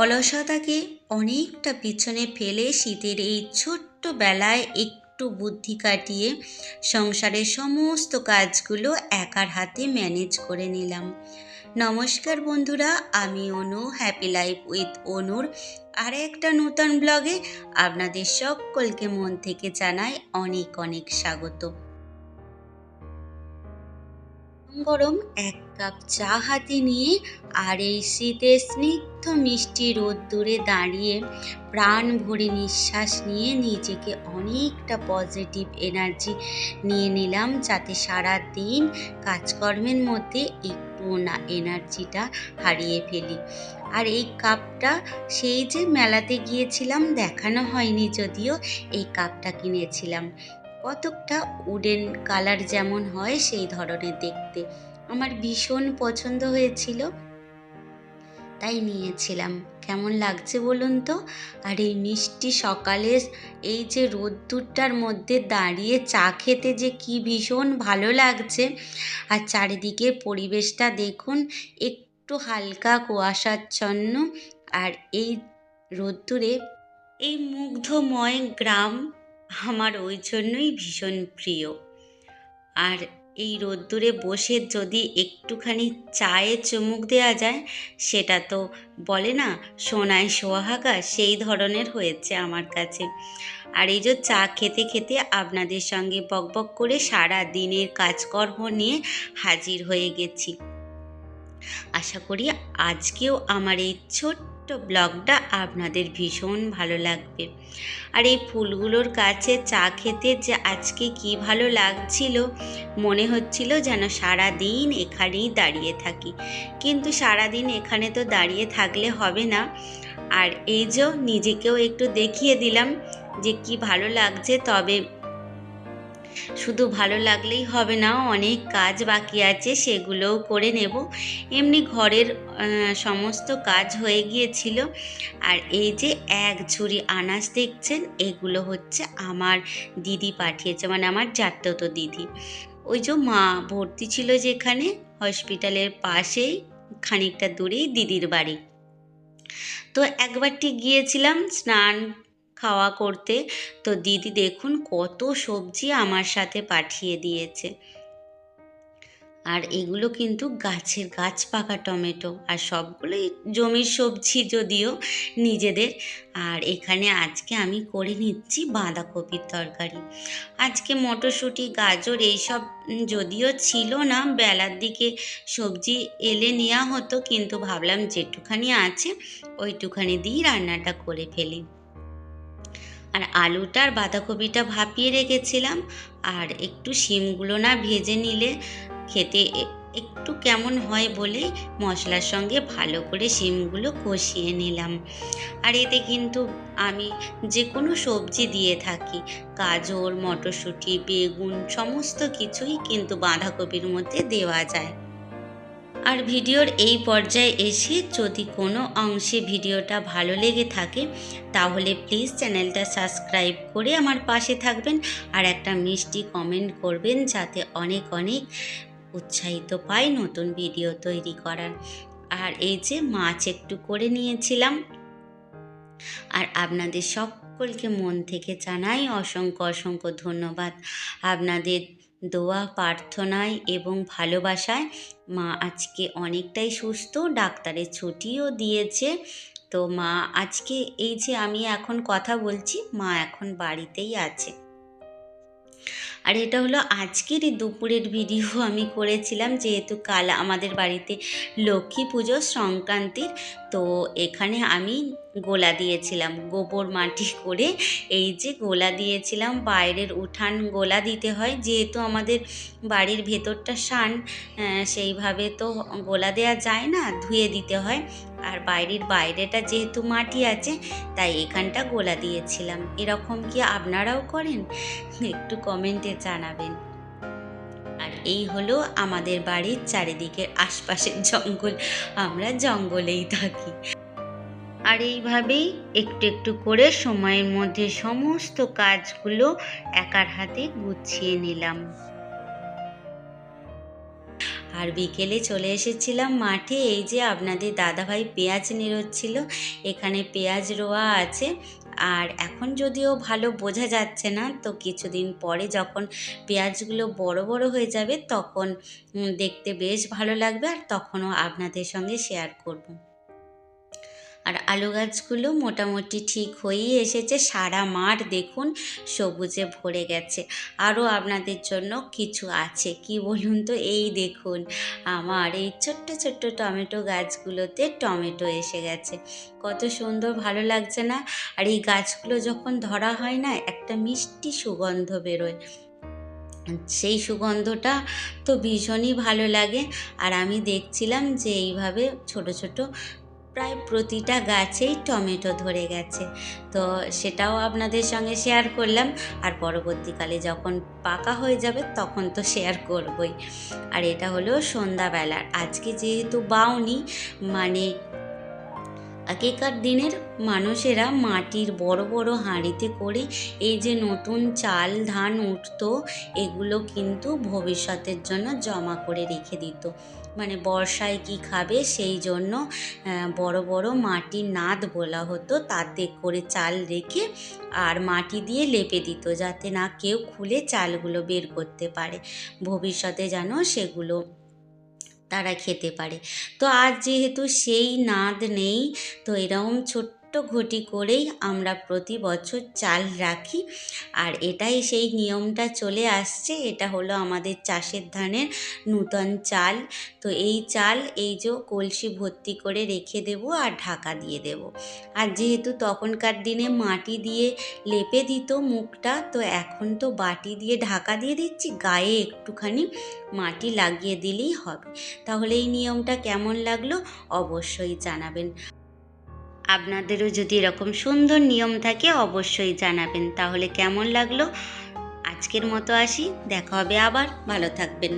অলসতাকে অনেকটা পিছনে ফেলে শীতের এই ছোট্ট বেলায় একটু বুদ্ধি কাটিয়ে সংসারের সমস্ত কাজগুলো একার হাতে ম্যানেজ করে নিলাম। নমস্কার বন্ধুরা, আমি অনু, হ্যাপি লাইফ উইথ অনুর আর একটা নতুন ব্লগে আপনাদের সকলকে মন থেকে জানাই অনেক অনেক স্বাগত। গরম এক কাপ চা হাতে নিয়ে আর এই শীতের স্নিগ্ধ মিষ্টি রোদ্দুরে দাঁড়িয়ে প্রাণ ভরে নিঃশ্বাস নিয়ে নিজেকে অনেকটা পজিটিভ এনার্জি নিয়ে নিলাম, যাতে সারা দিন কাজকর্মের মধ্যে একটু না এনার্জিটা হারিয়ে ফেলি। আর এই কাপটা সেই যে মেলাতে গিয়েছিলাম, দেখানো হয়নি যদিও, এই কাপটা কিনেছিলাম। কতকটা উডেন কালার যেমন হয় সেই ধরনের দেখতে, আমার ভীষণ পছন্দ হয়েছিল, তাই নিয়েছিলাম। কেমন লাগছে বলুন তো? আর এই মিষ্টি সকালে এই যে রোদ্দুরটার মধ্যে দাঁড়িয়ে চা খেতে যে কি ভীষণ ভালো লাগছে। আর চারিদিকে পরিবেশটা দেখুন, একটু হালকা কুয়াশাচ্ছন্ন, আর এই রোদ্দুরে এই মুগ্ধময় গ্রাম আমার ওই জন্যই ভীষণ প্রিয়। আর এই রোদ্দুরে বসে যদি একটুখানি চায়ে চুমুক দেওয়া যায়, সেটা তো বলে না সোনায় সোহাগা, সেই ধরনের হয়েছে আমার কাছে। আর এই যে চা খেতে খেতে আপনাদের সঙ্গে বকবক করে সারা দিনের কাজকর্ম নিয়ে হাজির হয়ে গেছি। আশা করি আজকেও আমার এই ছোট্ট ব্লগটা আপনাদের ভীষণ ভালো লাগবে। আর এই ফুলগুলোর কাছে চা খেতে যে আজকে কি ভালো লাগছিল, মনে হচ্ছিল যেন সারা দিন এখানেই দাঁড়িয়ে থাকি। কিন্তু সারা দিন এখানে তো দাঁড়িয়ে থাকলে হবে না। আর এই যে নিজেকেও একটু দেখিয়ে দিলাম যে কি ভালো লাগছে। তবে শুধু ভালো লাগলেই হবে না, অনেক কাজ বাকি আছে, সেগুলোও করে নেব। এমনি ঘরের সমস্ত কাজ হয়ে গিয়েছিল। আর এই যে এক ঝুড়ি আনাজ দেখছেন, এগুলো হচ্ছে আমার দিদি পাঠিয়েছে, মানে আমার জাততো দিদি। ওই যে মা ভর্তি ছিল যেখানে হসপিটালের পাশেই খানিকটা দূরেই দিদির বাড়ি, তো একবারটি গিয়েছিলাম স্নান খাওয়া করতে। তো দিদি দেখুন কত সবজি আমার সাথে পাঠিয়ে দিয়েছে। আর এগুলো কিন্তু গাছের গাছ পাকা টমেটো, আর সবগুলোই জমির সবজি যদিও নিজেদের। আর এখানে আজকে আমি করে নিচ্ছি বাঁধাকপির তরকারি। আজকে মটরশুঁটি গাজর এইসব যদিও ছিল না, বেলার দিকে সবজি এলে নেওয়া হতো, কিন্তু ভাবলাম যেটুখানি আছে ওইটুখানি দিয়ে রান্নাটা করে ফেলি। আর আলুটা আর বাঁধাকপিটা ভাপিয়ে রেখেছিলাম। আর একটু শিমগুলো না ভেজে নিলে খেতে একটু কেমন হয় বলে মশলার সঙ্গে ভালো করে শিমগুলো কষিয়ে নিলাম। আর এতে কিন্তু আমি যে কোনো সবজি দিয়ে থাকি, গাজর, মটরশুঁটি, বেগুন সমস্ত কিছুই কিন্তু বাঁধাকপির মধ্যে দেওয়া যায়। আর ভিডিওর এই পর্যায়ে এসে যদি কোনো অংশে ভিডিওটা ভালো লেগে থাকে, তাহলে প্লিজ চ্যানেলটা সাবস্ক্রাইব করে আমার পাশে থাকবেন আর একটা মিষ্টি কমেন্ট করবেন, যাতে অনেক অনেক উৎসাহিত পাই নতুন ভিডিও তৈরি করার। আর এই যে মাছ একটু করে নিয়েছিলাম। আর আপনাদের সকলকে মন থেকে জানাই অসংখ্য অসংখ্য ধন্যবাদ। আপনাদের দোয়া, প্রার্থনায় এবং ভালোবাসায় মা আজকে অনেকটাই সুস্থ, ডাক্তারের ছুটিও দিয়েছে। তো মা আজকে এই যে আমি এখন কথা বলছি, মা এখন বাড়িতেই আছে। আর এটা হলো আজকেরই দুপুরের ভিডিও আমি করেছিলাম, যেহেতু কাল আমাদের বাড়িতে লক্ষ্মী পুজো সংক্রান্তির। তো এখানে আমি গোলা দিয়েছিলাম, গোবর মাটি করে এই যে গোলা দিয়েছিলাম। বাইরের উঠান গোলা দিতে হয়, যেহেতু আমাদের বাড়ির ভেতরটা শান, সেইভাবে তো গোলা দেওয়া যায় না, ধুয়ে দিতে হয়। আর বাইরেটা যেহেতু মাটি আছে, তাই এখানটা গোলা দিয়েছিলাম। এরকম কি আপনারাও করেন? একটু কমেন্টে জানাবেন। আর এই হলো আমাদের বাড়ির চারিদিকের আশপাশের জঙ্গল, আমরা জঙ্গলেই থাকি। আর এইভাবেই একটু একটু করে সময়ের মধ্যে সমস্ত কাজগুলো একার হাতে গুছিয়ে নিলাম। আর বিকেলে চলে এসেছিলাম মাঠে। এই যে আপনাদের দাদাভাই পেঁয়াজ নিরোচ্ছিল, এখানে পেঁয়াজ রোয়া আছে। আর এখন যদিও ভালো বোঝা যাচ্ছে না, তো কিছুদিন পরে যখন পেঁয়াজগুলো বড় বড় হয়ে যাবে তখন দেখতে বেশ ভালো লাগবে, আর তখনও আপনাদের সঙ্গে শেয়ার করব। আর আলু গাছগুলো মোটামুটি ঠিক হয়েই এসেছে, সারা মাঠ দেখুন সবুজে ভরে গেছে। আরও আপনাদের জন্য কিছু আছে, কি বলুন তো, এই দেখুন আমার এই ছোট্ট ছোট্ট টমেটো গাছগুলোতে টমেটো এসে গেছে। কত সুন্দর ভালো লাগছে না? আর এই গাছগুলো যখন ধরা হয় না, একটা মিষ্টি সুগন্ধ বেরোয়, সেই সুগন্ধটা তো ভীষণই ভালো লাগে। আর আমি দেখছিলাম যে এইভাবে ছোট ছোট প্রায় প্রতিটা গাছেই টমেটো ধরে গেছে, তো সেটাও আপনাদের সঙ্গে শেয়ার করলাম। আর পরবর্তীকালে যখন পাকা হয়ে যাবে তখন তো শেয়ার করবই। আর এটা হলো সন্ধ্যাবেলার, আজকে যেহেতু বাউনি, মানে আগেকার দিনের মানুষেরা মাটির বড় বড় হাঁড়িতে করে এই যে নতুন চাল ধান উঠতো, এগুলো কিন্তু ভবিষ্যতের জন্য জমা করে রেখে দিত। মানে বর্ষায় কি খাবে সেই জন্য বড় বড় মাটির নাদ বলা হতো, তাতে করে চাল রেখে আর মাটি দিয়ে লেপে দিত, যাতে না কেউ খুলে চালগুলো বের করতে পারে, ভবিষ্যতে যেন সেগুলো তারা খেতে পারে। তো আজ যেহেতু সেই নাদ নেই, তো এরকম ছোট্ট ঘটি করেই আমরা প্রতি বছর চাল রাখি। আর এটাই সেই নিয়মটা চলে আসছে। এটা হলো আমাদের চাষের ধানের নূতন চাল। তো এই চাল এই যে কলসি ভর্তি করে রেখে দেব আর ঢাকা দিয়ে দেব। আর যেহেতু তখনকার দিনে মাটি দিয়ে লেপে দিত মুখটা, তো এখন তো বাটি দিয়ে ঢাকা দিয়ে দিচ্ছি, গায়ে একটুখানি মাটি লাগিয়ে দিলেই হবে। তাহলে এই নিয়মটা কেমন লাগলো অবশ্যই জানাবেন। আপনাদেরও যদি এরকম সুন্দর নিয়ম থাকে অবশ্যই জানাবেন। তাহলে কেমন লাগলো, আজকের মতো আসি, দেখা হবে আবার, ভালো থাকবেন।